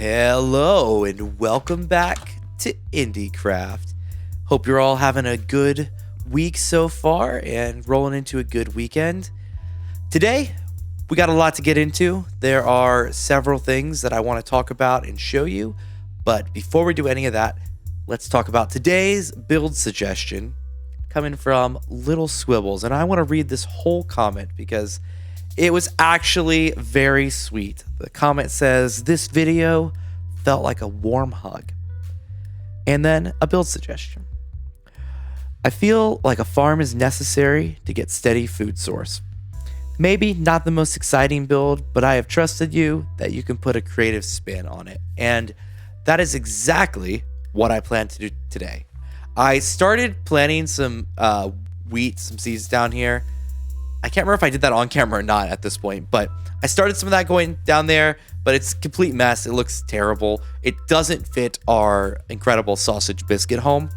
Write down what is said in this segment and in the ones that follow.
Hello and welcome back to IndieCraft. Hope you're all having a good week so far and rolling into a good weekend. Today, we got a lot to get into. There are several things that I want to talk about and show you. But before we do any of that, let's talk about today's build suggestion coming from Little Swibbles. And I want to read this whole comment because it was actually very sweet. The comment says, "This video felt like a warm hug." And then a build suggestion. "I feel like a farm is necessary to get steady food source. Maybe not the most exciting build, but I have trusted you that you can put a creative spin on it." And that is exactly what I plan to do today. I started planting some wheat, some seeds down here. I can't remember if I did that on camera or not at this point, but I started some of that going down there, but it's a complete mess. It looks terrible. It doesn't fit our incredible sausage biscuit home,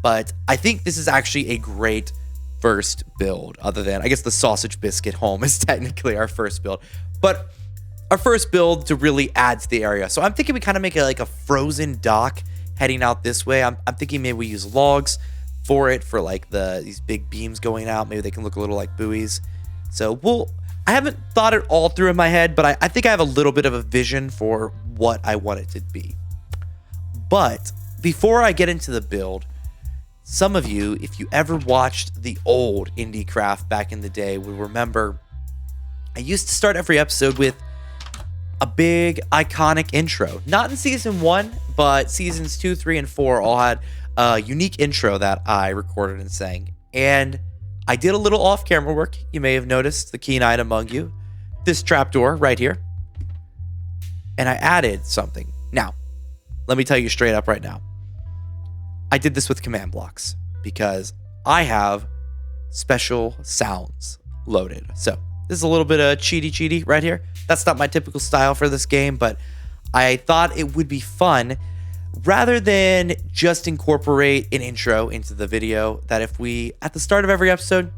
but I think this is actually a great first build, other than, I guess, the sausage biscuit home is technically our first build, but our first build to really add to the area. So I'm thinking we kind of make it like a frozen dock heading out this way. I'm thinking maybe we use logs for it, for like these big beams going out. Maybe they can look a little like buoys. So I haven't thought it all through in my head, but I think I have a little bit of a vision for what I want it to be. But before I get into the build, some of you, if you ever watched the old IndieCraft back in the day, will remember I used to start every episode with a big iconic intro. Not in season 1, but seasons 2, 3, and 4 all had a unique intro that I recorded and sang. And I did a little off-camera work. You may have noticed, the keen-eyed among you, this trapdoor right here. And I added something. Now, let me tell you straight up right now. I did this with command blocks because I have special sounds loaded. So this is a little bit of cheaty right here. That's not my typical style for this game, but I thought it would be fun, rather than just incorporate an intro into the video, that if we, at the start of every episode,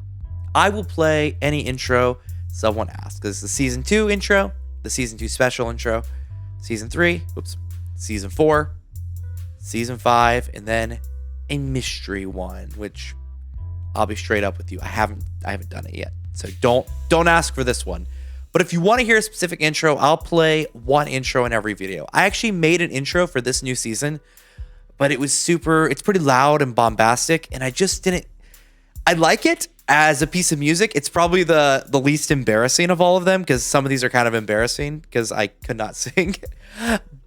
I will play any intro someone asks. This is the season 2 intro, the season 2 special intro, season 3, season 4, season 5, and then a mystery one, which I'll be straight up with you, I haven't done it yet. So don't ask for this one. But if you want to hear a specific intro, I'll play one intro in every video. I actually made an intro for this new season, but it's pretty loud and bombastic, and I like it as a piece of music. It's probably the least embarrassing of all of them, because some of these are kind of embarrassing because I could not sing.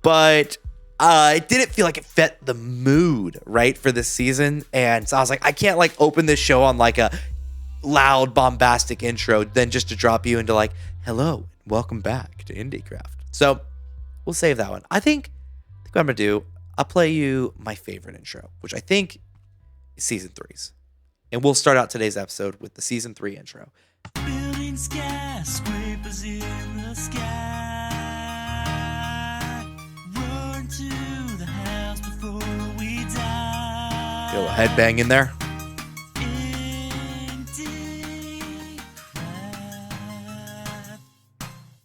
But it didn't feel like it fit the mood, right, for this season. And so I was like, I can't like open this show on like a loud bombastic intro then just to drop you into like, "Hello, welcome back to IndieCraft." So we'll save that one. I think what I'm gonna do, I'll play you my favorite intro, which I think is season 3's, and we'll start out today's episode with the season 3 intro. Building skyscrapers in the sky. Run to the house before we die. Feel a headbang in there.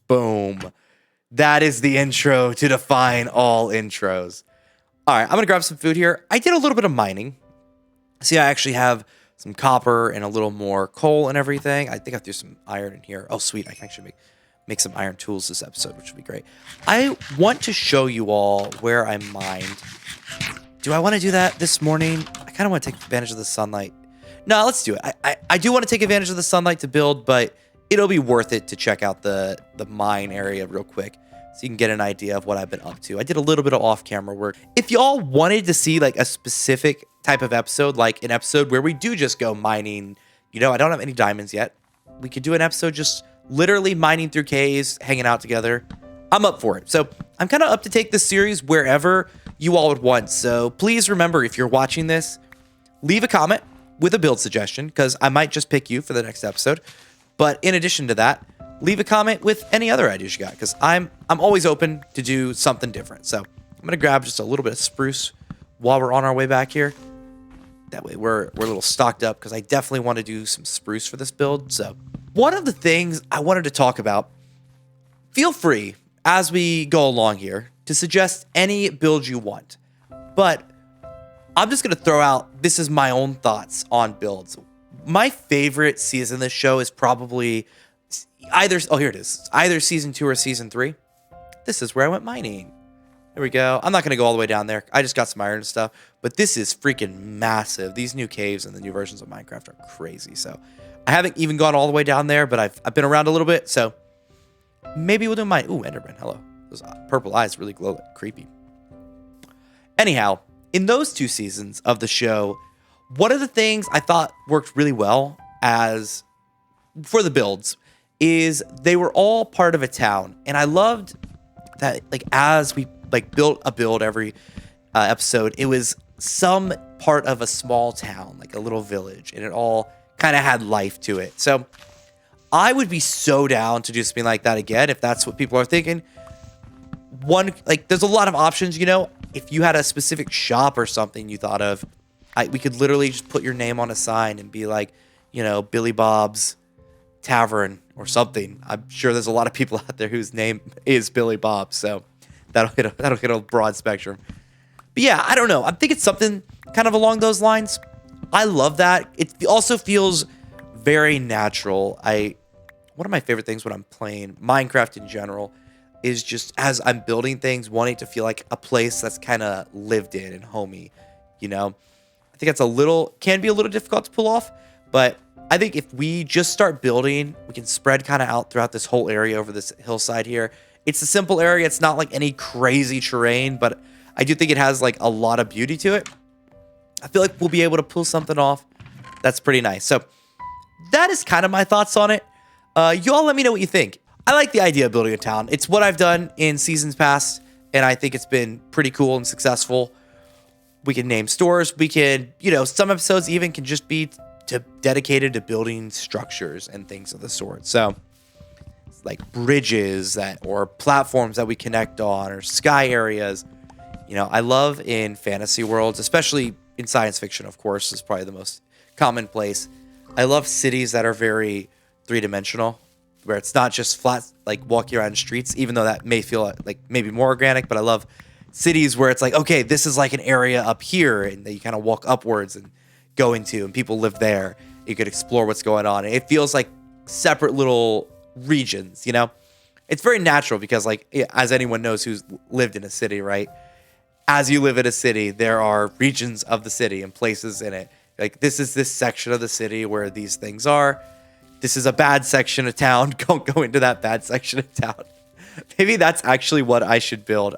Boom. That is the intro to define all intros. All right, I'm going to grab some food here. I did a little bit of mining. See, I actually have some copper and a little more coal and everything. I think I threw some iron in here. Oh, sweet. I can actually make some iron tools this episode, which would be great. I want to show you all where I mined. Do I want to do that this morning? I kind of want to take advantage of the sunlight. No, let's do it. I do want to take advantage of the sunlight to build, but it'll be worth it to check out the mine area real quick so you can get an idea of what I've been up to. I did a little bit of off-camera work. If y'all wanted to see like a specific type of episode, like an episode where we do just go mining, I don't have any diamonds yet. We could do an episode just literally mining through caves, hanging out together. I'm up for it. So I'm kind of up to take this series wherever you all would want. So please remember, if you're watching this, leave a comment with a build suggestion, because I might just pick you for the next episode. But in addition to that, leave a comment with any other ideas you got, because I'm always open to do something different. So I'm going to grab just a little bit of spruce while we're on our way back here. That way we're a little stocked up, because I definitely want to do some spruce for this build. So one of the things I wanted to talk about, feel free as we go along here to suggest any build you want. But I'm just going to throw out, this is my own thoughts on builds. My favorite season of this show is probably either, oh, here it is. Either season 2 or season 3. This is where I went mining. There we go. I'm not going to go all the way down there. I just got some iron and stuff. But this is freaking massive. These new caves and the new versions of Minecraft are crazy. So I haven't even gone all the way down there, but I've been around a little bit. So maybe we'll do mine. Ooh, Enderman. Hello. Those purple eyes really glow. Creepy. Anyhow, in those 2 seasons of the show, one of the things I thought worked really well as for the builds is they were all part of a town. And I loved that, like, as we built a build every episode, it was some part of a small town, like a little village, and it all kind of had life to it. So I would be so down to do something like that again if that's what people are thinking. There's a lot of options, you know. If you had a specific shop or something you thought of, we could literally just put your name on a sign and be like, you know, Billy Bob's Tavern or something. I'm sure there's a lot of people out there whose name is Billy Bob, so that'll hit a broad spectrum. But yeah, I don't know. I think it's something kind of along those lines. I love that. It also feels very natural. One of my favorite things when I'm playing Minecraft in general is just as I'm building things, wanting to feel like a place that's kind of lived in and homey, you know? I think it's can be a little difficult to pull off, but I think if we just start building, we can spread kind of out throughout this whole area over this hillside here. It's a simple area. It's not like any crazy terrain, but I do think it has like a lot of beauty to it. I feel like we'll be able to pull something off that's pretty nice. So that is kind of my thoughts on it. You all let me know what you think. I like the idea of building a town. It's what I've done in seasons past, and I think it's been pretty cool and successful. We can name stores. We can, some episodes even can just be dedicated to building structures and things of the sort. So like bridges or platforms that we connect on, or sky areas. I love in fantasy worlds, especially in science fiction, of course, is probably the most commonplace. I love cities that are very three-dimensional, where it's not just flat, like walking around streets, even though that may feel like maybe more organic. But I love cities where it's like, okay, this is like an area up here, and that you kind of walk upwards and go into, and people live there. You could explore what's going on. And it feels like separate little regions, It's very natural because, like, as anyone knows who's lived in a city, right? As you live in a city, there are regions of the city and places in it. Like, this is this section of the city where these things are. This is a bad section of town. Don't go into that bad section of town. Maybe that's actually what I should build.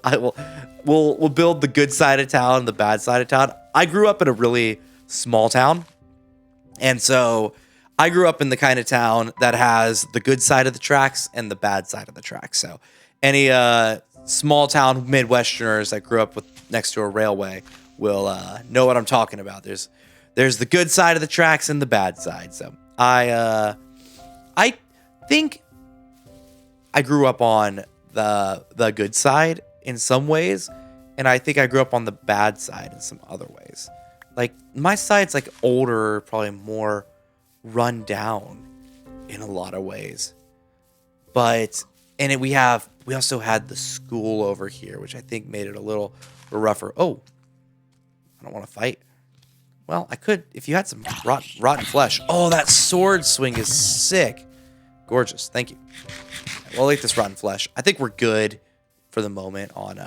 We'll build the good side of town, the bad side of town. I grew up in a really small town. And so I grew up in the kind of town that has the good side of the tracks and the bad side of the tracks. So any small town Midwesterners that grew up next to a railway will know what I'm talking about. There's the good side of the tracks and the bad side. So I think I grew up on the good side in some ways, and I think I grew up on the bad side in some other ways. Like, my side's like older, probably more run down in a lot of ways. We also had the school over here, which I think made it a little rougher. Oh, I don't want to fight. Well, I could if you had some rotten flesh. Oh, that sword swing is sick. Gorgeous. Thank you. We'll eat this rotten flesh. I think we're good for the moment on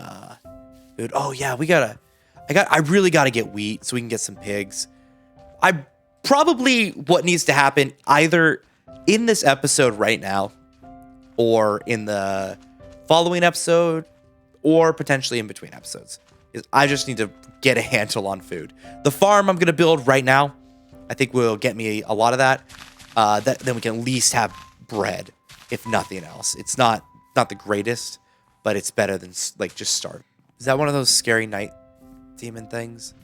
food. Oh yeah, I really gotta get wheat so we can get some pigs. What needs to happen either in this episode right now, or in the following episode, or potentially in between episodes, is I just need to get a handle on food. The farm I'm gonna build right now, I think will get me a lot of that. Then we can at least have bread, if nothing else. It's not the greatest, but it's better than like just starve. Is that one of those scary night demon things?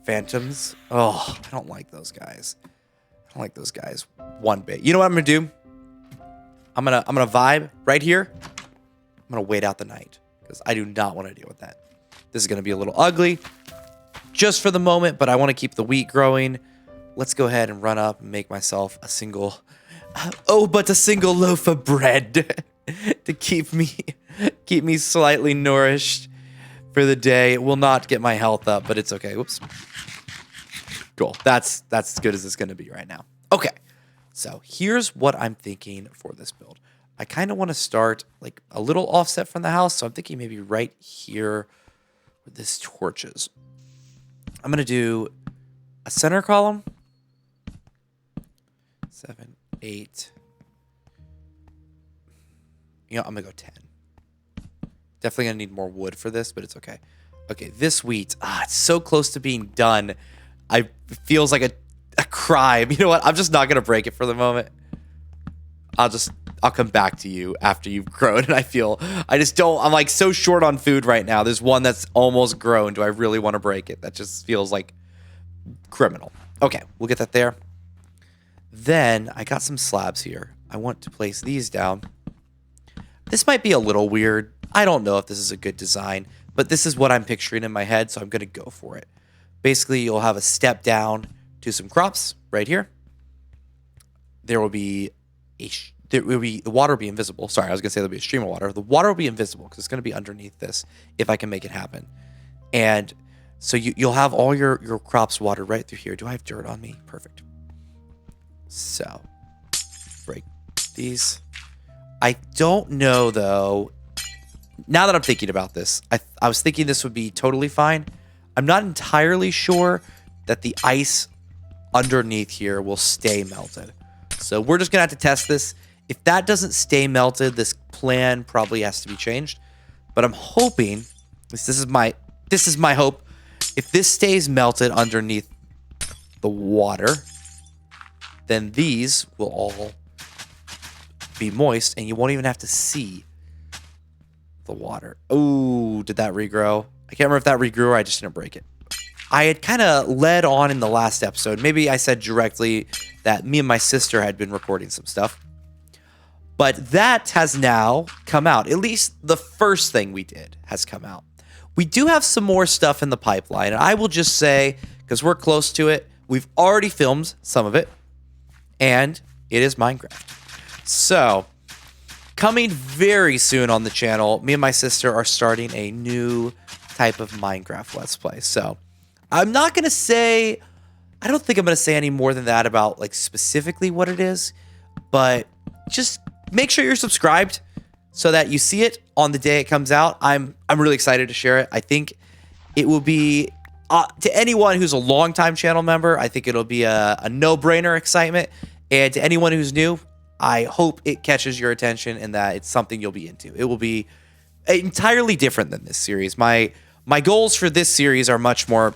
Phantoms? Oh, I don't like those guys. I don't like those guys one bit. You know what I'm gonna do? I'm gonna vibe right here. I'm gonna wait out the night because I do not want to deal with that. This is gonna be a little ugly just for the moment, but I want to keep the wheat growing. Let's go ahead and run up and make myself a single loaf of bread. to keep me slightly nourished for the day. It will not get my health up, but it's okay. Whoops. Cool. That's as good as it's going to be right now. Okay. So here's what I'm thinking for this build. I kind of want to start like a little offset from the house. So I'm thinking maybe right here where this torch is. I'm going to do a center column. 7, 8. You know, I'm going to go 10. Definitely going to need more wood for this, but it's okay. Okay, this wheat. It's so close to being done. It feels like a crime. You know what? I'm just not going to break it for the moment. I'll come back to you after you've grown. And I'm like so short on food right now. There's one that's almost grown. Do I really want to break it? That just feels like criminal. Okay, we'll get that there. Then I got some slabs here. I want to place these down. This might be a little weird. I don't know if this is a good design, but this is what I'm picturing in my head, so I'm going to go for it. Basically, you'll have a step down to some crops right here. The water will be invisible. Sorry, I was going to say there'll be a stream of water. The water will be invisible because it's going to be underneath this if I can make it happen. And so you'll have all your crops watered right through here. Do I have dirt on me? Perfect. So, break these. I don't know, though. Now that I'm thinking about this, I was thinking this would be totally fine. I'm not entirely sure that the ice underneath here will stay melted. So we're just going to have to test this. If that doesn't stay melted, this plan probably has to be changed. But I'm hoping, this is my hope, if this stays melted underneath the water, then these will all be moist and you won't even have to see the water. Oh, did that regrow? I can't remember if that regrew or I just didn't break it. I had kind of led on in the last episode. Maybe I said directly that me and my sister had been recording some stuff. But that has now come out. At least the first thing we did has come out. We do have some more stuff in the pipeline. And I will just say, because we're close to it, we've already filmed some of it. And it is Minecraft. So, coming very soon on the channel, me and my sister are starting a new type of Minecraft Let's Play. So, I'm not going to say, I don't think I'm going to say any more than that about like specifically what it is, but just make sure you're subscribed so that you see it on the day it comes out. I'm really excited to share it. I think it will be, to anyone who's a longtime channel member, I think it'll be a no-brainer excitement. And to anyone who's new, I hope it catches your attention and that it's something you'll be into. It will be entirely different than this series. My goals for this series are much more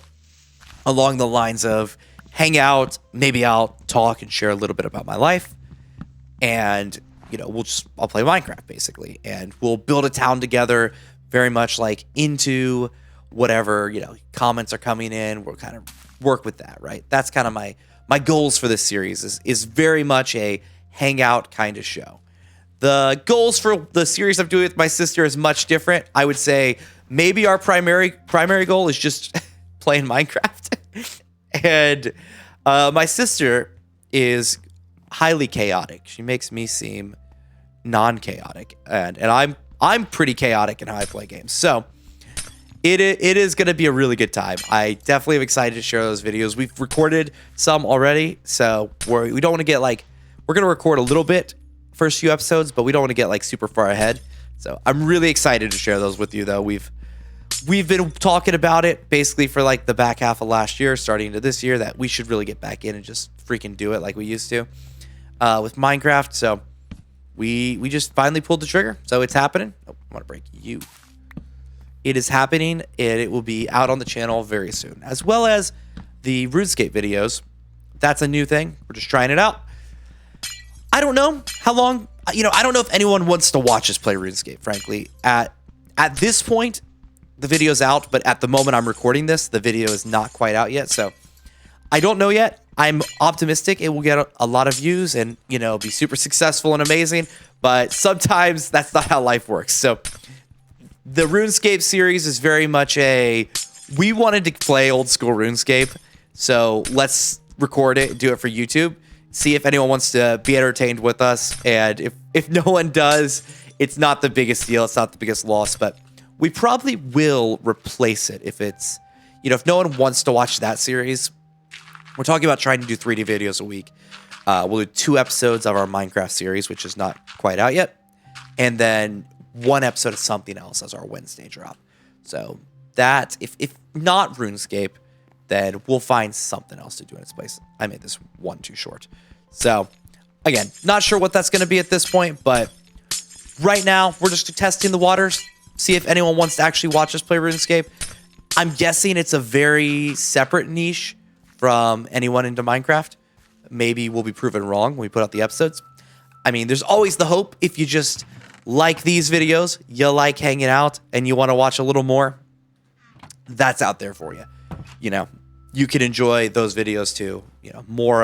along the lines of hang out, maybe I'll talk and share a little bit about my life. And, you know, I'll play Minecraft basically. And we'll build a town together, very much like into whatever, you know, comments are coming in. We'll kind of work with that, right? That's kind of my goals for this series is very much a hangout kind of show. The goals for the series I'm doing with my sister is much different. I would say maybe our primary goal is just playing Minecraft. And my sister is highly chaotic. She makes me seem non-chaotic. And I'm pretty chaotic in how I play games. So it is going to be a really good time. I definitely am excited to share those videos. We've recorded some already. So we don't want to get like, we're going to record a little bit first few episodes, but we don't want to get like super far ahead. So I'm really excited to share those with you though. We've been talking about it basically for like the back half of last year, starting into this year, that we should really get back in and just freaking do it like we used to with Minecraft. So we just finally pulled the trigger. So it's happening. Oh, I want to break you. It is happening and it will be out on the channel very soon, as well as the RuneScape videos. That's a new thing. We're just trying it out. I don't know how long, I don't know if anyone wants to watch us play RuneScape, frankly. At this point, the video's out, but at the moment I'm recording this, the video is not quite out yet. So I don't know yet. I'm optimistic it will get a lot of views and, be super successful and amazing, but sometimes that's not how life works. So the RuneScape series is very much we wanted to play old school RuneScape, so let's record it and do it for YouTube. See if anyone wants to be entertained with us, and if no one does, it's not the biggest deal. It's not the biggest loss, but we probably will replace it if it's, if no one wants to watch that series. We're talking about trying to do 3D videos a week. We'll do 2 episodes of our Minecraft series, which is not quite out yet. And then 1 episode of something else as our Wednesday drop. So that, if not RuneScape, then we'll find something else to do in its place. I made this one too short. So, again, not sure what that's going to be at this point, but right now, we're just testing the waters, see if anyone wants to actually watch us play RuneScape. I'm guessing it's a very separate niche from anyone into Minecraft. Maybe we'll be proven wrong when we put out the episodes. I mean, there's always the hope if you just like these videos, you like hanging out, and you want to watch a little more, that's out there for you. You can enjoy those videos too. More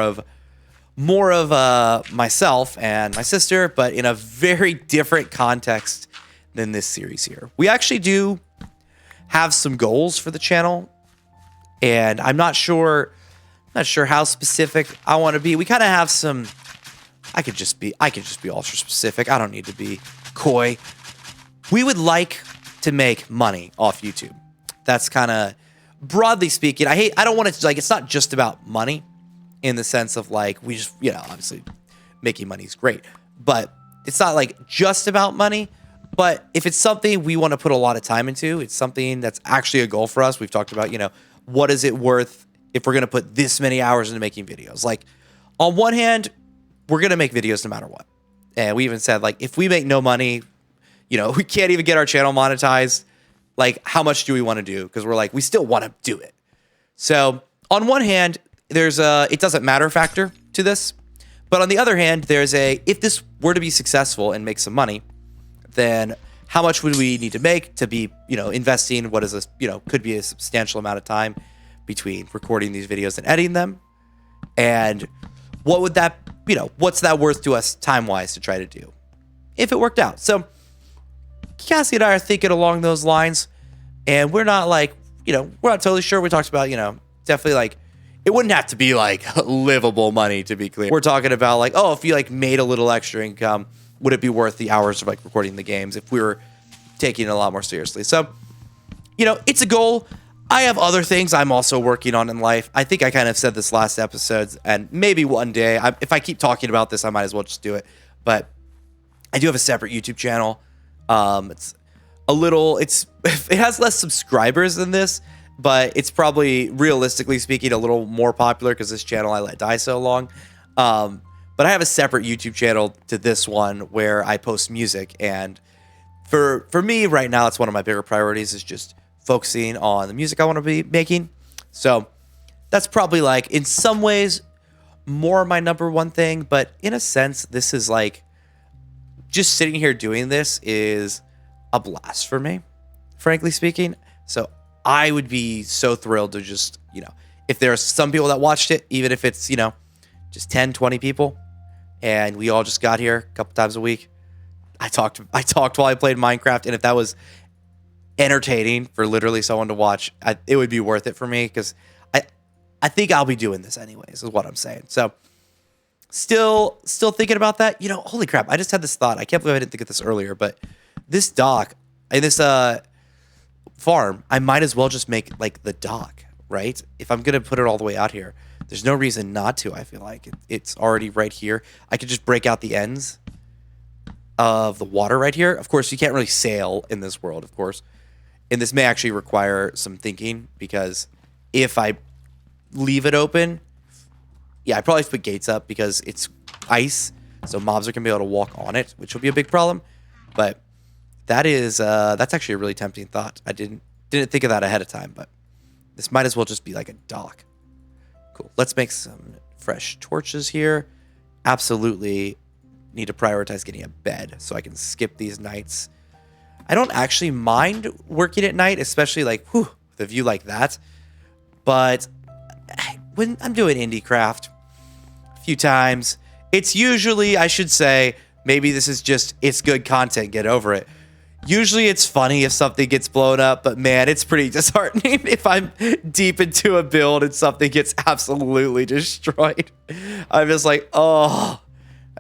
of myself and my sister, but in a very different context than this series here. We actually do have some goals for the channel, and I'm not sure how specific I want to be. We kind of have some. I could just be ultra specific. I don't need to be coy. We would like to make money off YouTube. That's kind of, broadly speaking, I don't want it to, it's not just about money in the sense of we just, obviously making money is great, but it's not just about money. But if it's something we want to put a lot of time into, it's something that's actually a goal for us. We've talked about, what is it worth if we're going to put this many hours into making videos? On one hand, we're going to make videos no matter what. And we even said, if we make no money, we can't even get our channel monetized. How much do we want to do? Because we're we still want to do it. So on one hand, there's a it doesn't matter factor to this. But on the other hand, there's if this were to be successful and make some money, then how much would we need to make to be, investing what is could be a substantial amount of time between recording these videos and editing them? And what would that, what's that worth to us time-wise to try to do if it worked out? So Cassie and I are thinking along those lines, and we're not we're not totally sure. We talked about, definitely it wouldn't have to be livable money, to be clear. We're talking about if you made a little extra income, would it be worth the hours of recording the games if we were taking it a lot more seriously? So, it's a goal. I have other things I'm also working on in life. I think I kind of said this last episode, and maybe one day, if I keep talking about this, I might as well just do it. But I do have a separate YouTube channel. It has less subscribers than this, but it's probably, realistically speaking, a little more popular because this channel I let die so long. But I have a separate YouTube channel to this one where I post music, and for me right now, it's one of my bigger priorities is just focusing on the music I want to be making. So that's probably in some ways more my number one thing, but in a sense, this is just sitting here doing this is a blast for me, frankly speaking. So I would be so thrilled to just, if there are some people that watched it, even if it's, just 10, 20 people, and we all just got here a couple times a week. I talked while I played Minecraft, and if that was entertaining for literally someone to watch, it would be worth it for me, because I think I'll be doing this anyways, is what I'm saying. So still thinking about that. Holy crap, I just had this thought. I can't believe I didn't think of this earlier, but this dock, this farm, I might as well just make the dock, right? If I'm going to put it all the way out here, there's no reason not to. I feel like it's already right here. I could just break out the ends of the water right here. Of course, you can't really sail in this world, of course. And this may actually require some thinking, because if I leave it open, I probably put gates up because it's ice, so mobs are going to be able to walk on it, which will be a big problem. But that's actually a really tempting thought. I didn't think of that ahead of time, but this might as well just be a dock. Cool. Let's make some fresh torches here. Absolutely need to prioritize getting a bed so I can skip these nights. I don't actually mind working at night, especially with a view like that. But when I'm doing IndieCraft a few times, it's usually, I should say, maybe this is just, it's good content, get over it. Usually it's funny if something gets blown up, but man, it's pretty disheartening if I'm deep into a build and something gets absolutely destroyed. I'm just oh,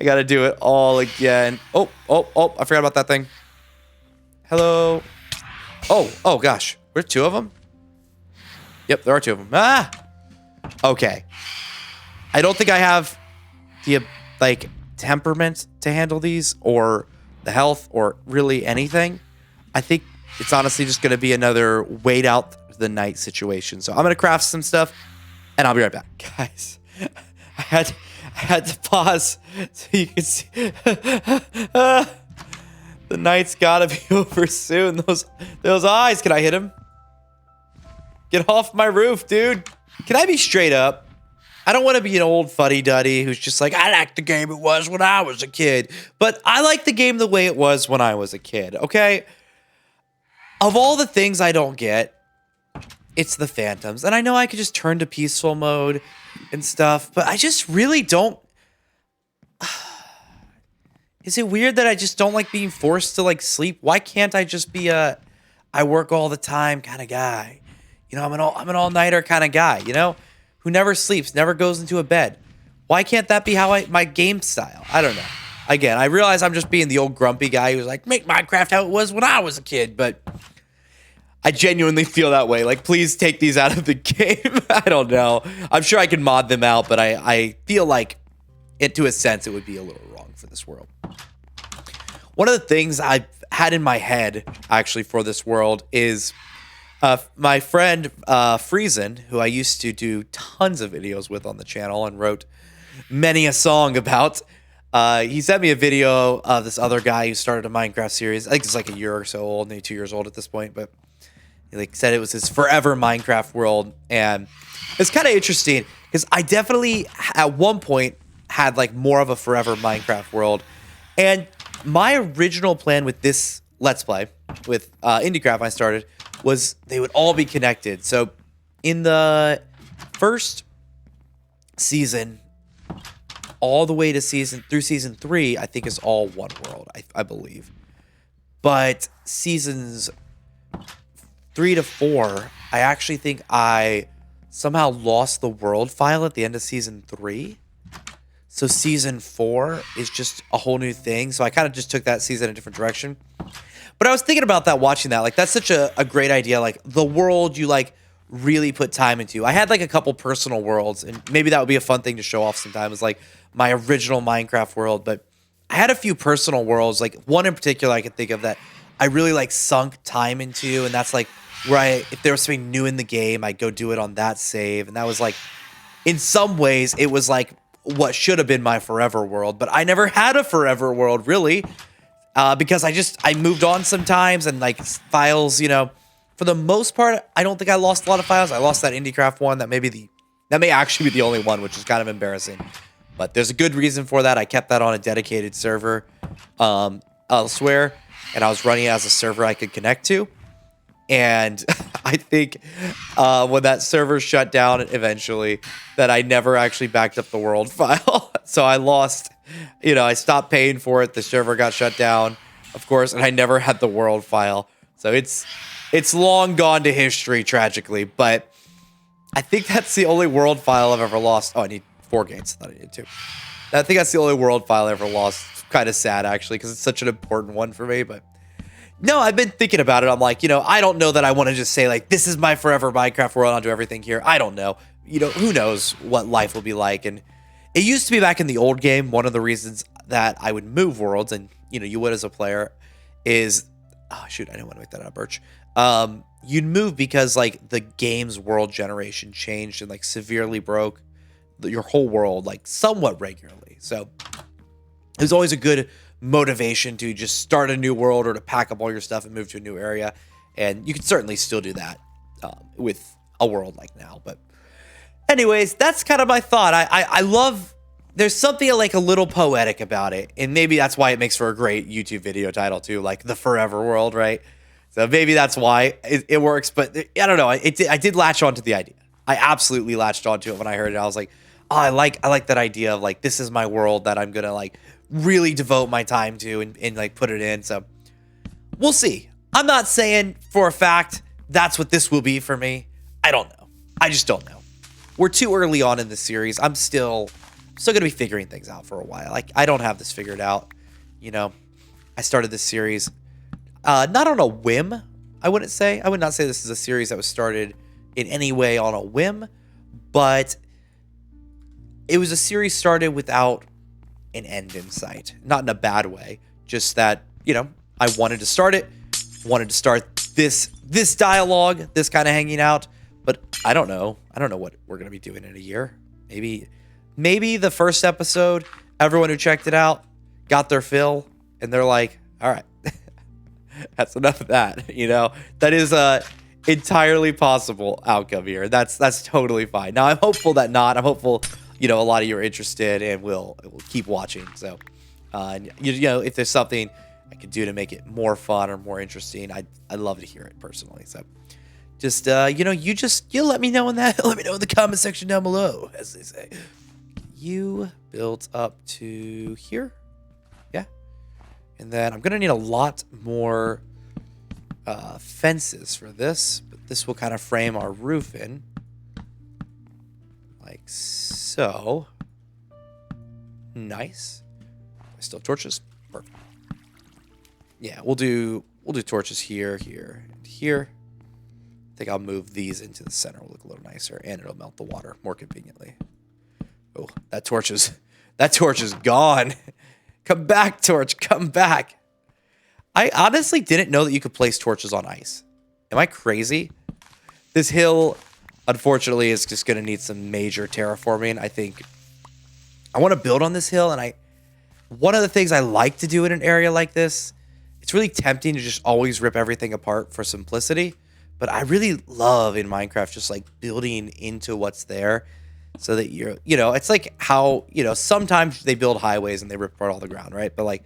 I gotta do it all again. Oh, I forgot about that thing. Hello. Oh gosh. There's two of them? Yep, there are two of them. Ah! Okay. I don't think I have the, like, temperament to handle these, or the health, or really anything. I think it's honestly just going to be another wait out the night situation. So I'm going to craft some stuff, and I'll be right back. Guys, I had to pause so you can see. The night's got to be over soon. Those eyes. Can I hit him? Get off my roof, dude. Can I be straight up? I don't want to be an old fuddy-duddy who's just like, I like the game it was when I was a kid. But I like the game the way it was when I was a kid, okay? Of all the things I don't get, it's the phantoms. And I know I could just turn to peaceful mode and stuff, but I just really don't. Is it weird that I just don't like being forced to, like, sleep? Why can't I just be a I work all the time kind of guy? You know, I'm an all-nighter kind of guy, you know? Who never sleeps, never goes into a bed. Why can't that be how my game style? I don't know. Again, I realize I'm just being the old grumpy guy who's like, make Minecraft how it was when I was a kid, but I genuinely feel that way. Like, please take these out of the game. I don't know. I'm sure I can mod them out, but I feel like, to a sense, it would be a little wrong for this world. One of the things I've had in my head, actually, for this world is my friend Friesen, who I used to do tons of videos with on the channel and wrote many a song about. He sent me a video of this other guy who started a Minecraft series. I think it's like a year or so old, maybe 2 years old at this point, but he like said it was his forever Minecraft world, and it's kind of interesting because I definitely at one point had like more of a forever Minecraft world, and my original plan with this Let's Play with IndieCraft when I started was they would all be connected. So in the first season, all the way to season 3, I think is all one world, I believe. But seasons 3 to 4, I actually think I somehow lost the world file at the end of season 3. So season 4 is just a whole new thing. So I kind of just took that season in a different direction. But I was thinking about that, watching that. Like, that's such a great idea. Like, the world you, like, really put time into. I had, like, a couple personal worlds, and maybe that would be a fun thing to show off sometime, is, like, my original Minecraft world. But I had a few personal worlds, like, one in particular I could think of that I really, like, sunk time into, and that's, like, where if there was something new in the game, I'd go do it on that save. And that was, like, in some ways, it was, like, what should have been my forever world. But I never had a forever world, really. Because I moved on sometimes, and like files, you know, for the most part, I don't think I lost a lot of files. I lost that IndieCraft one. That may actually be the only one, which is kind of embarrassing. But there's a good reason for that. I kept that on a dedicated server elsewhere, and I was running it as a server I could connect to. And I think when that server shut down eventually, that I never actually backed up the world file. So I lost, you know, I stopped paying for it. The server got shut down, of course, and I never had the world file. So it's long gone to history, tragically. But I think that's the only world file I've ever lost. Oh, I need 4 gates. I thought I needed 2. I think that's the only world file I ever lost. Kind of sad, actually, because it's such an important one for me. But no, I've been thinking about it. I'm like, you know, I don't know that I want to just say, like, this is my forever Minecraft world. I'll do everything here. I don't know. You know, who knows what life will be like. And it used to be back in the old game, one of the reasons that I would move worlds, and, you know, you would as a player, is... Oh, shoot, I didn't want to make that out, Birch. You'd move because, like, the game's world generation changed and, like, severely broke your whole world, like, somewhat regularly. So it was always a good motivation to just start a new world or to pack up all your stuff and move to a new area. And you could certainly still do that with a world like now. But anyways, that's kind of my thought. I love... There's something like a little poetic about it, and maybe that's why it makes for a great YouTube video title too, like the Forever World, right? So maybe that's why it works. But I don't know. I did latch onto the idea. I absolutely latched onto it when I heard it. I was like, oh, I like that idea of like, this is my world that I'm gonna like really devote my time to and like put it in. So we'll see. I'm not saying for a fact that's what this will be for me. I don't know. I just don't know. We're too early on in the series. I'm still still going to be figuring things out for a while. Like, I don't have this figured out. You know, I started this series not on a whim, I wouldn't say. I would not say this is a series that was started in any way on a whim, but it was a series started without an end in sight. Not in a bad way, just that, you know, I wanted to start it, wanted to start this dialogue, this kind of hanging out, but I don't know what we're going to be doing in a year. Maybe the first episode, everyone who checked it out got their fill, and they're like, all right, that's enough of that. You know, that is a entirely possible outcome here. That's totally fine. Now, I'm hopeful that not. I'm hopeful, you know, a lot of you are interested and will keep watching. So, you know, if there's something I could do to make it more fun or more interesting, I'd love to hear it personally. So, just you know, you let me know in that. Let me know in the comment section down below, as they say. You built up to here, yeah, and then I'm gonna need a lot more fences for this, but this will kind of frame our roof in, like so. Nice. Still torches. Perfect. Yeah, we'll do torches here, here, and here. I think I'll move these into the center. It'll look a little nicer, and it'll melt the water more conveniently. Oh, that torch is gone. Come back, torch. Come back. I honestly didn't know that you could place torches on ice. Am I crazy? This hill, unfortunately, is just going to need some major terraforming. I think I want to build on this hill, and one of the things I like to do in an area like this, it's really tempting to just always rip everything apart for simplicity, but I really love in Minecraft just like building into what's there so that you know, it's like how, you know, sometimes they build highways and they rip apart all the ground, right? But like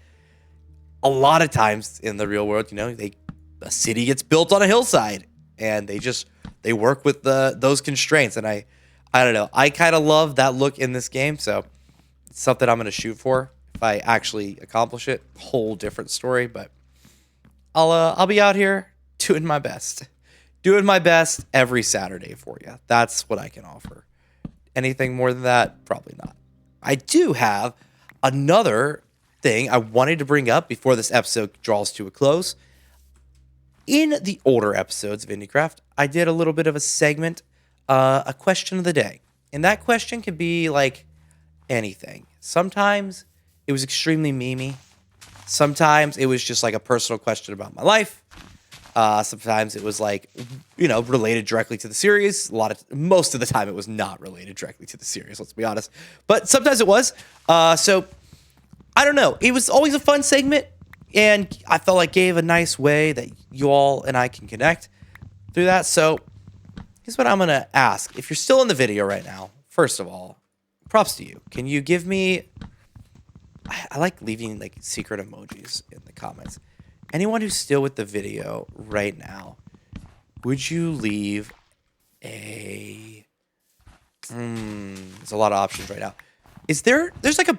a lot of times in the real world, you know, a city gets built on a hillside and they work with those constraints. And I don't know, I kind of love that look in this game. So it's something I'm going to shoot for. If I actually accomplish it, whole different story, but I'll be out here doing my best every Saturday for you. That's what I can offer. Anything more than that, probably not. I do have another thing I wanted to bring up before this episode draws to a close. In the older episodes of IndieCraft, I did a little bit of a segment, a question of the day. And that question could be like anything. Sometimes it was extremely memey. Sometimes it was just like a personal question about my life. Sometimes it was like, you know, related directly to the series. Most of the time it was not related directly to the series, let's be honest. But sometimes it was. So I don't know. It was always a fun segment, and I felt like gave a nice way that you all and I can connect through that. So here's what I'm going to ask. If you're still in the video right now, first of all, props to you. Can you give me... I like leaving like secret emojis in the comments. Anyone who's still with the video right now, would you leave a... there's a lot of options right now. There's like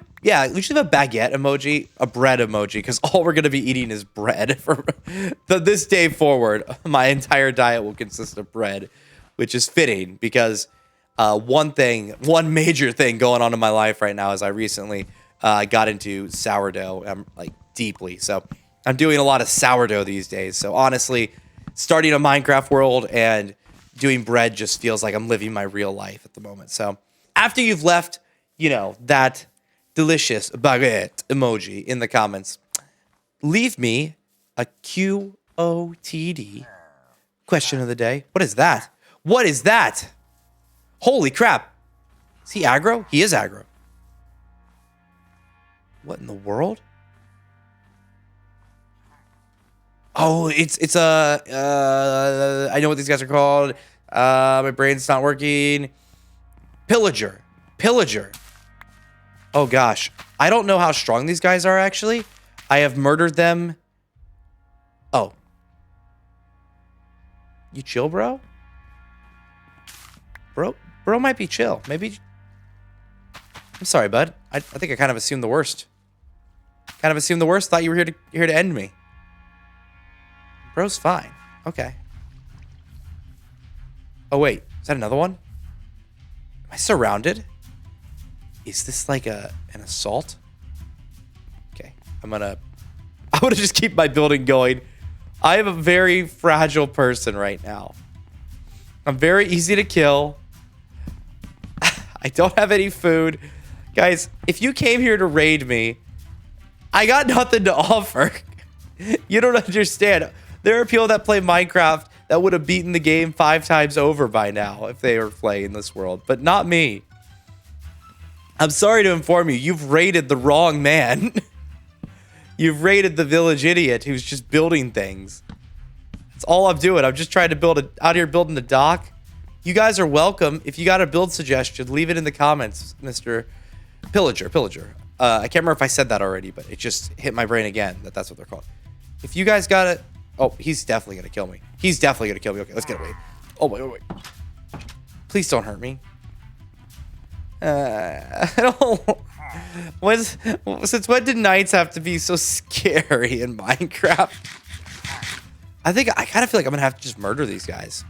we should have a baguette emoji, a bread emoji, because all we're going to be eating is bread. For this day forward, my entire diet will consist of bread, which is fitting because one major thing going on in my life right now is I recently got into sourdough like deeply. So I'm doing a lot of sourdough these days. So honestly, starting a Minecraft world and doing bread just feels like I'm living my real life at the moment. So after you've left, you know, that delicious baguette emoji in the comments, leave me a QOTD question of the day. What is that? What is that? Holy crap. Is he aggro? He is aggro. What in the world? Oh, it's I know what these guys are called. My brain's not working. Pillager. Oh gosh. I don't know how strong these guys are actually. I have murdered them. Oh. You chill, bro? Bro might be chill. Maybe. I'm sorry, bud. I think I kind of assumed the worst. Thought you were here to end me. Bro's fine. Okay. Oh wait, is that another one? Am I surrounded? Is this like an assault? Okay, I'm gonna just keep my building going. I am a very fragile person right now. I'm very easy to kill. I don't have any food. Guys, if you came here to raid me, I got nothing to offer. You don't understand. There are people that play Minecraft that would have beaten the game 5 times over by now if they were playing this world, but not me. I'm sorry to inform you, you've raided the wrong man. You've raided the village idiot who's just building things. That's all I'm doing. I'm just trying to build out here building the dock. You guys are welcome. If you got a build suggestion, leave it in the comments, Mr. Pillager. I can't remember if I said that already, but it just hit my brain again that's what they're called. If you guys got it, oh, he's definitely gonna kill me. Okay, let's get away. Oh wait. Please don't hurt me. I don't. Since when did nights have to be so scary in Minecraft? I kind of feel like I'm gonna have to just murder these guys.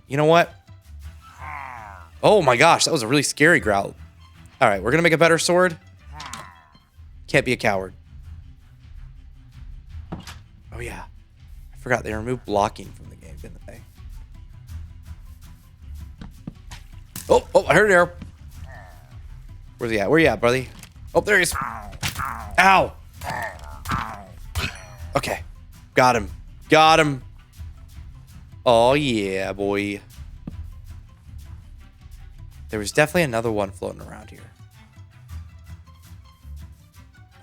You know what? Oh my gosh, that was a really scary growl. All right, we're gonna make a better sword. Can't be a coward. Oh yeah, I forgot they removed blocking from the game, didn't they? Oh, I heard an arrow. Where's he at? Where you at, buddy? Oh, there he is. Ow. Okay, got him. Oh yeah, boy. There was definitely another one floating around here.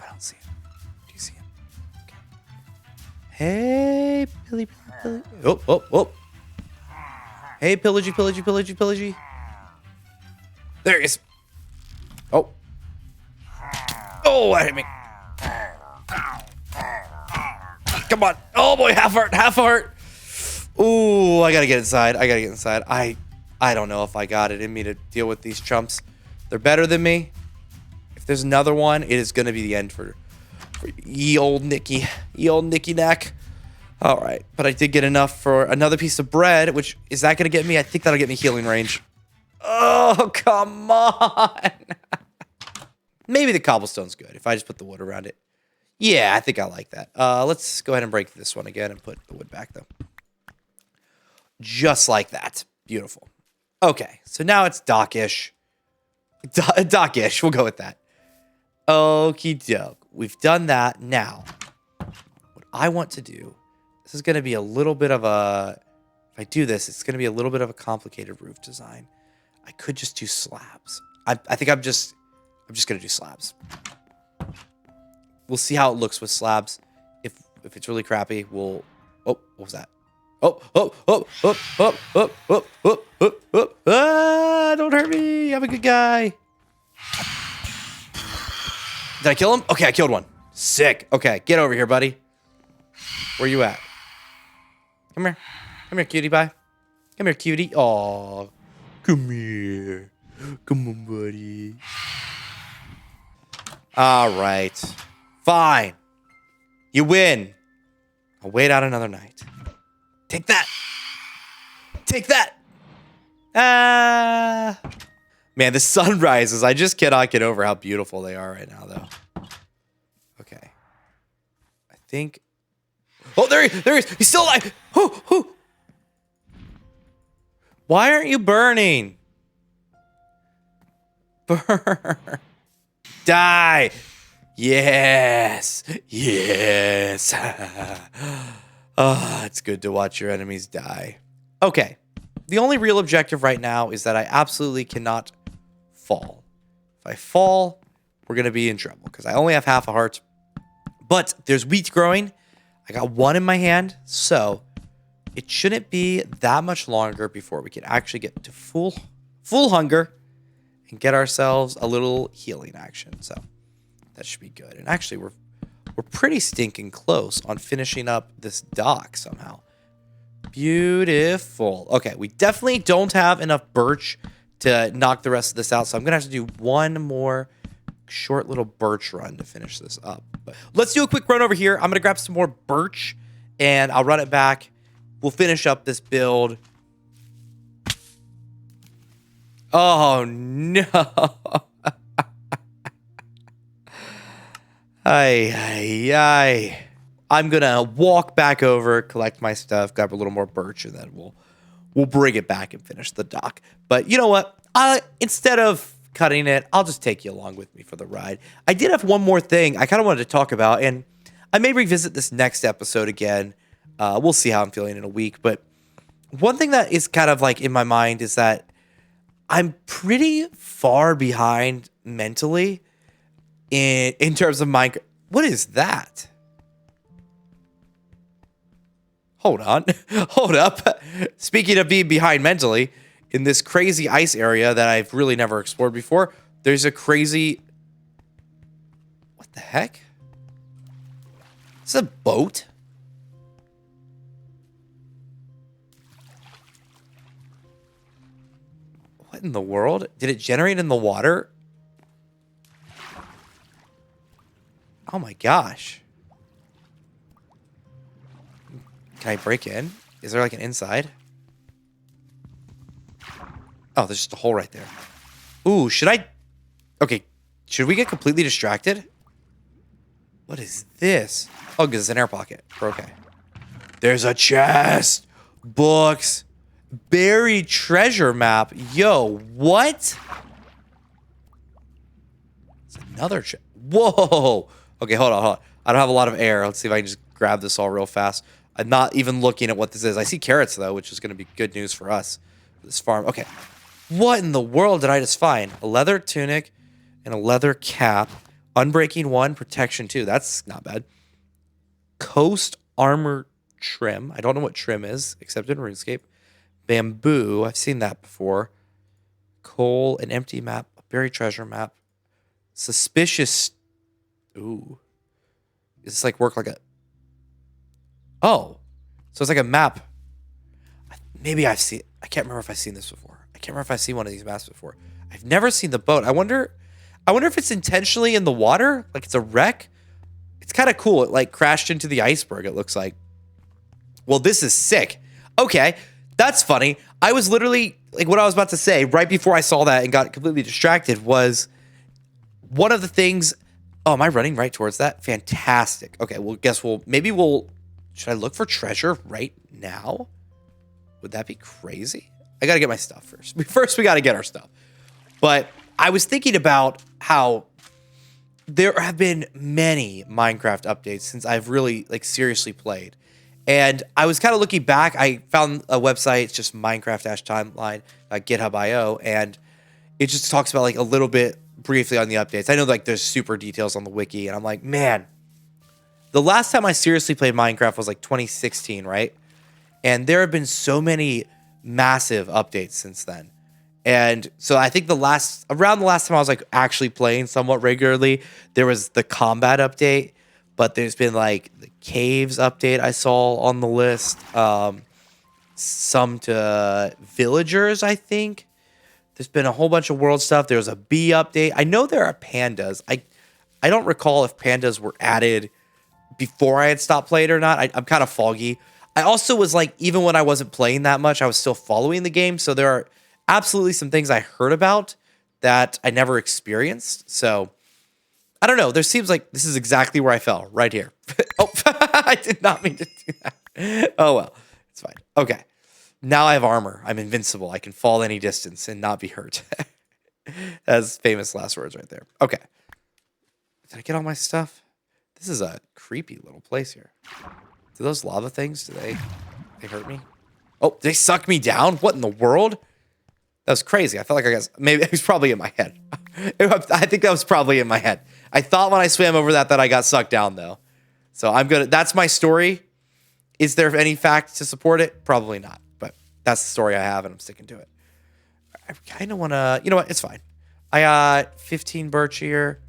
I don't see him. Do you see him? Okay. Hey, Billy. Oh. Hey, Pillagy. There he is. Oh. Oh, that hit me. Come on. Oh boy, half heart. Ooh, I gotta get inside. I don't know if I got it in me to deal with these chumps. They're better than me. If there's another one, it is gonna be the end for ye old Nikc-Nack. All right, but I did get enough for another piece of bread, which is that gonna get me? I think that'll get me healing range. Oh, come on. Maybe the cobblestone's good if I just put the wood around it. Yeah, I think I like that. Let's go ahead and break this one again and put the wood back, though. Just like that. Beautiful. Okay, so now it's dockish. Dockish, we'll go with that. Okie doke. We've done that. Now, what I want to do, this is going to be a little bit of a... If I do this, it's going to be a little bit of a complicated roof design. I could just do slabs. I think I'm just going to do slabs. We'll see how it looks with slabs. If it's really crappy, we'll... Oh, what was that? Don't hurt me. I'm a good guy. Did I kill him? Okay, I killed one. Sick. Okay, get over here, buddy. Where you at? Come here. Come here, cutie pie. Come here, cutie. Aw. Come here. Come on, buddy. All right. Fine. You win. I'll wait out another night. Take that. Take that. Man, the sunrises. I just cannot get over how beautiful they are right now, though. Okay. I think... Oh, there he is. He's still alive. Why aren't you burning? Burn. Die. Yes. It's good to watch your enemies die. Okay. The only real objective right now is that I absolutely cannot fall. If I fall, we're going to be in trouble because I only have half a heart. But there's wheat growing. I got one in my hand, so it shouldn't be that much longer before we can actually get to full hunger and get ourselves a little healing action. So that should be good. And actually, we're pretty stinking close on finishing up this dock somehow. Beautiful. Okay, we definitely don't have enough birch to knock the rest of this out, so I'm going to have to do one more short little birch run to finish this up. But let's do a quick run over here. I'm going to grab some more birch, and I'll run it back. We'll finish up this build. Oh, no. Ay. I'm gonna walk back over, collect my stuff, grab a little more birch, and then we'll bring it back and finish the dock. But you know what? Instead of cutting it, I'll just take you along with me for the ride. I did have one more thing I kind of wanted to talk about, and I may revisit this next episode again. We'll see how I'm feeling in a week. But one thing that is kind of like in my mind is that I'm pretty far behind mentally in terms of Minecraft. What is that? Hold on. Hold up. Speaking of being behind mentally, in this crazy ice area that I've really never explored before, there's a crazy... What the heck? It's a boat? What in the world? Did it generate in the water? Oh my gosh. Can I break in? Is there like an inside? Oh, there's just a hole right there. Ooh, should I... Okay, should we get completely distracted? What is this? Oh, because it's an air pocket. We're okay. There's a chest. Books. Buried treasure map. Yo, what? It's another chest. Whoa. Okay, hold on. I don't have a lot of air. Let's see if I can just grab this all real fast. I'm not even looking at what this is. I see carrots, though, which is going to be good news for us. This farm. Okay. What in the world did I just find? A leather tunic and a leather cap. Unbreaking 1, protection 2. That's not bad. Coast armor trim. I don't know what trim is, except in RuneScape. Bamboo. I've seen that before. Coal, an empty map, a buried treasure map. Suspicious. Ooh. Is this like work like a... Oh. So it's like a map. Maybe I've seen... I can't remember if I've seen this before. I can't remember if I've seen one of these maps before. I've never seen the boat. I wonder if it's intentionally in the water. Like it's a wreck. It's kind of cool. It like crashed into the iceberg, it looks like. Well, this is sick. Okay. That's funny. I was literally... Like what I was about to say right before I saw that and got completely distracted was one of the things... Oh, am I running right towards that? Fantastic. Okay, well, maybe we'll... Should I look for treasure right now? Would that be crazy? I got to get my stuff first. First, we got to get our stuff. But I was thinking about how there have been many Minecraft updates since I've really, like, seriously played. And I was kind of looking back. I found a website. It's just Minecraft-timeline.github.io. And it just talks about, like, a little bit briefly on the updates. I know, like, there's super details on the wiki. And I'm like, man, the last time I seriously played Minecraft was, like, 2016, right? And there have been so many massive updates since then. And so I think around the last time I was like actually playing somewhat regularly, there was the combat update, but there's been like the caves update I saw on the list. Some to villagers, I think. There's been a whole bunch of world stuff. There was a bee update. I know there are pandas. I don't recall if pandas were added before I had stopped playing or not. I'm kind of foggy. I also was like, even when I wasn't playing that much, I was still following the game. So there are absolutely some things I heard about that I never experienced. So I don't know. There seems like this is exactly where I fell, right here. Oh, I did not mean to do that. Oh, well, it's fine. Okay. Now I have armor. I'm invincible. I can fall any distance and not be hurt. That's famous last words right there. Okay. Did I get all my stuff? This is a creepy little place here. Do those lava things, do they hurt me? Oh, they suck me down? What in the world? That was crazy. I felt like maybe it was probably in my head. I think that was probably in my head. I thought when I swam over that I got sucked down though. So that's my story. Is there any fact to support it? Probably not, but that's the story I have and I'm sticking to it. I kind of want to, you know what? It's fine. I got 15 birch here.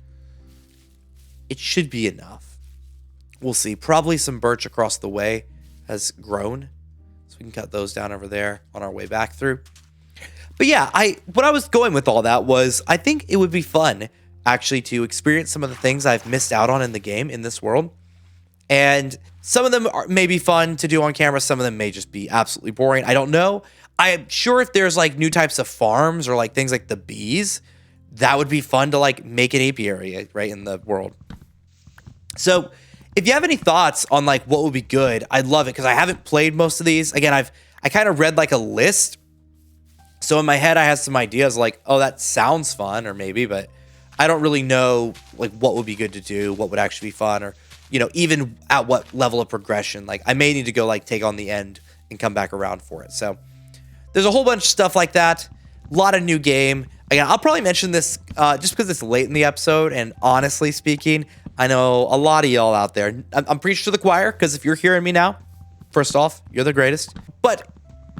It should be enough. We'll see. Probably some birch across the way has grown. So we can cut those down over there on our way back through. But yeah, what I was going with all that was I think it would be fun actually to experience some of the things I've missed out on in the game, in this world. And some of them may be fun to do on camera. Some of them may just be absolutely boring. I don't know. I'm sure if there's like new types of farms or like things like the bees, that would be fun to like make an apiary right in the world. So if you have any thoughts on like what would be good, I'd love it because I haven't played most of these. Again, I kind of read like a list. So in my head, I have some ideas like, oh, that sounds fun or maybe, but I don't really know like what would be good to do, what would actually be fun, or, you know, even at what level of progression. Like I may need to go like take on the end and come back around for it. So there's a whole bunch of stuff like that. A lot of new game. Again, I'll probably mention this just because it's late in the episode. And honestly speaking, I know a lot of y'all out there. I'm preaching to the choir because if you're hearing me now, first off, you're the greatest. But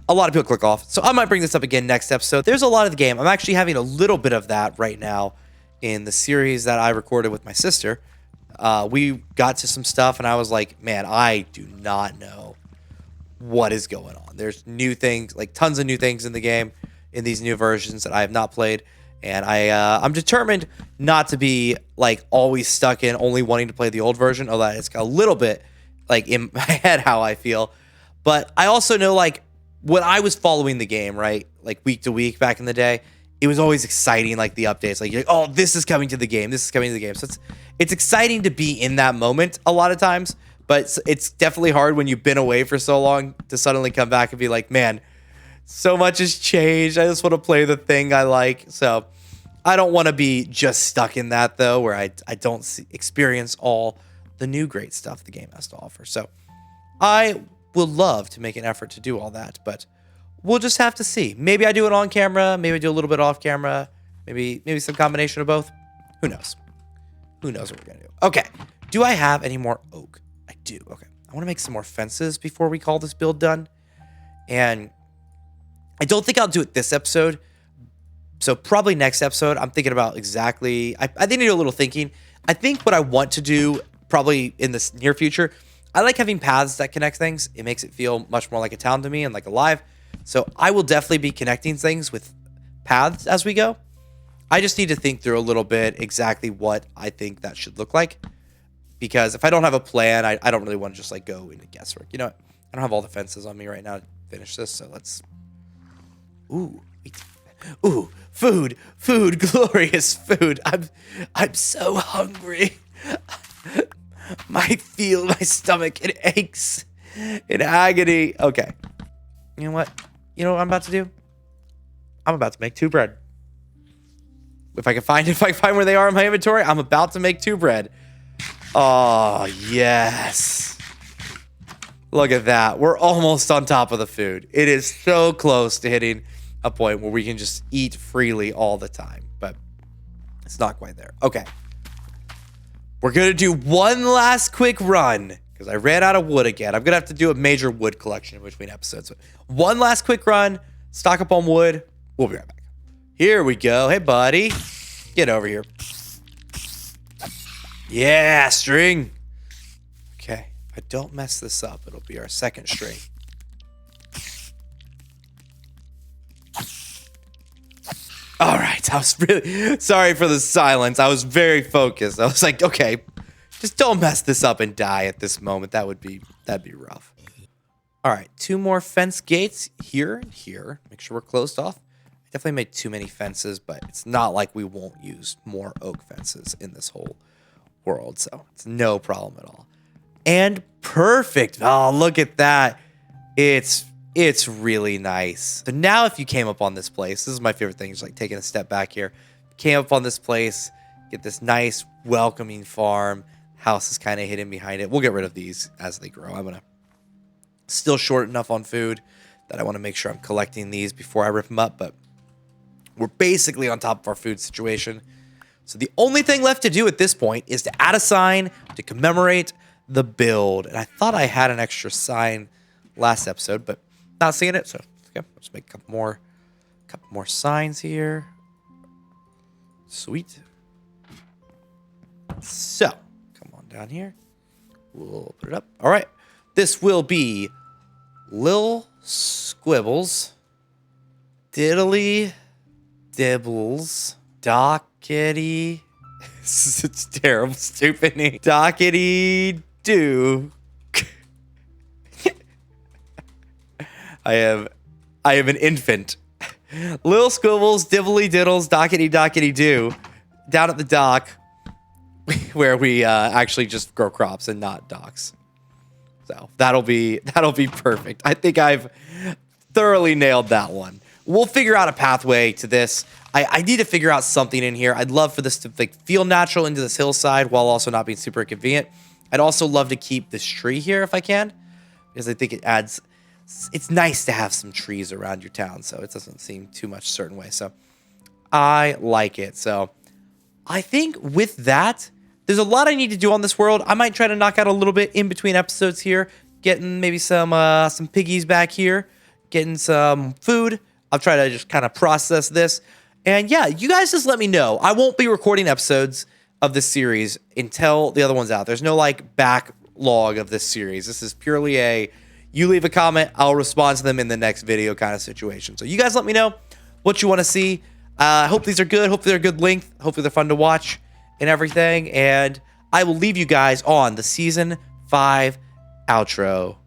a lot of people click off. So I might bring this up again next episode. There's a lot of the game. I'm actually having a little bit of that right now in the series that I recorded with my sister. We got to some stuff and I was like, man, I do not know what is going on. There's new things, like tons of new things in the game in these new versions that I have not played. And I'm determined not to be like always stuck in only wanting to play the old version, although it's got a little bit like in my head how I feel. But I also know like when I was following the game, right, like week to week back in the day, it was always exciting, like the updates, like, you're like, oh, this is coming to the game, this is coming to the game. So it's exciting to be in that moment a lot of times, but it's definitely hard when you've been away for so long to suddenly come back and be like, man, so much has changed. I just want to play the thing I like. So I don't want to be just stuck in that though, where I don't experience all the new great stuff the game has to offer. So I would love to make an effort to do all that, but we'll just have to see. Maybe I do it on camera. Maybe I do a little bit off camera. Maybe some combination of both. Who knows? Who knows what we're going to do? Okay. Do I have any more oak? I do. Okay. I want to make some more fences before we call this build done. And I don't think I'll do it this episode. So probably next episode, I'm thinking about exactly... I think I need a little thinking. I think what I want to do probably in the near future, I like having paths that connect things. It makes it feel much more like a town to me and like alive. So I will definitely be connecting things with paths as we go. I just need to think through a little bit exactly what I think that should look like. Because if I don't have a plan, I don't really want to just like go into guesswork. You know what? I don't have all the fences on me right now to finish this. So let's... Ooh. Food, glorious food. I'm so hungry. My stomach, it aches in agony. Okay. You know what? You know what I'm about to do? I'm about to make 2 bread. If I can find where they are in my inventory, I'm about to make 2 bread. Oh, yes. Look at that. We're almost on top of the food. It is so close to hitting a point where we can just eat freely all the time, but it's not quite there. Okay. We're going to do one last quick run because I ran out of wood again. I'm going to have to do a major wood collection in between episodes. So one last quick run, stock up on wood. We'll be right back. Here we go. Hey, buddy. Get over here. Yeah, string. Okay. If I don't mess this up, it'll be our second string. All right, I was really sorry for the silence. I was very focused. I was like, okay, just don't mess this up and die at this moment. That'd be rough. All right, 2 more fence gates here and here. Make sure we're closed off. I definitely made too many fences, but it's not like we won't use more oak fences in this whole world, so it's no problem at all. And perfect. Oh, look at that. It's really nice. So now if you came up on this place, this is my favorite thing, just like taking a step back here. Came up on this place, get this nice welcoming farm. House is kind of hidden behind it. We'll get rid of these as they grow. I'm going to still short enough on food that I want to make sure I'm collecting these before I rip them up. But we're basically on top of our food situation. So the only thing left to do at this point is to add a sign to commemorate the build. And I thought I had an extra sign last episode, but not seeing it, so okay, let's make a couple more signs here. Sweet. So, come on down here. We'll put it up. All right. This will be Lil Squibbles, Diddly Dibbles, Dockety. It's terrible, stupid name. Dockety Doo. I have an infant. Lil Squibbles, Dibbly Diddles, Dockety Dockety Doo. Down at the dock, where we actually just grow crops and not docks. So that'll be perfect. I think I've thoroughly nailed that one. We'll figure out a pathway to this. I need to figure out something in here. I'd love for this to like feel natural into this hillside while also not being super inconvenient. I'd also love to keep this tree here if I can, because I think it adds. It's nice to have some trees around your town, so it doesn't seem too much a certain way. So I like it. So I think with that, there's a lot I need to do on this world. I might try to knock out a little bit in between episodes here, getting maybe some piggies back here, getting some food. I'll try to just kind of process this. And yeah, you guys just let me know. I won't be recording episodes of this series until the other one's out. There's no like backlog of this series. This is purely a, you leave a comment, I'll respond to them in the next video kind of situation. So you guys let me know what you want to see. I hope these are good. Hopefully they're good length. Hopefully they're fun to watch and everything. And I will leave you guys on the season 5 outro.